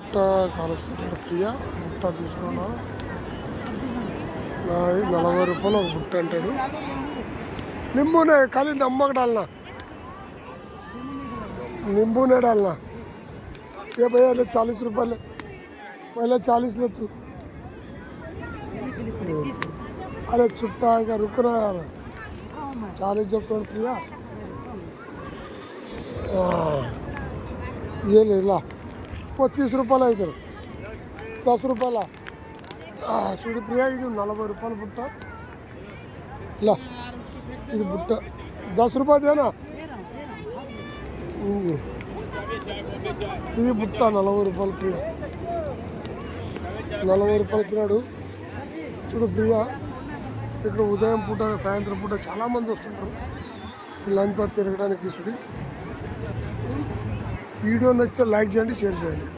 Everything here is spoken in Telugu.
బుట్ట కాలుస్తుంటాడు ప్రియా. బుట్ట తీసుకున్నా 40 రూపాయలు ఒక బుట్ట అంటాడు. नींबू ने खाली नमक डालना, नींबू नहीं डालना। ये भैया ले 40 रुपये ले, पहले 40 ले तू। अरे छुट्टा आएगा, रुकना यार। 40 जब तो प्रिया ये ले ला 35 రూపాయలు इधर 10 రూపాయల చూడు ప్రియా, ఇది 40 రూపాయలు బుట్ట. లా ఇది బుట్ట 10 రూపాయలు దేనా. ఇది బుట్ట 40 రూపాయలు ప్రియా. 40 రూపాయలు ఇచ్చినాడు. చూడు ప్రియా, ఇక్కడ ఉదయం పూట సాయంత్రం పూట చాలామంది వస్తుంటారు వీళ్ళంతా తిరగడానికి. చూడు, వీడియో నచ్చితే లైక్ చేయండి, షేర్ చేయండి.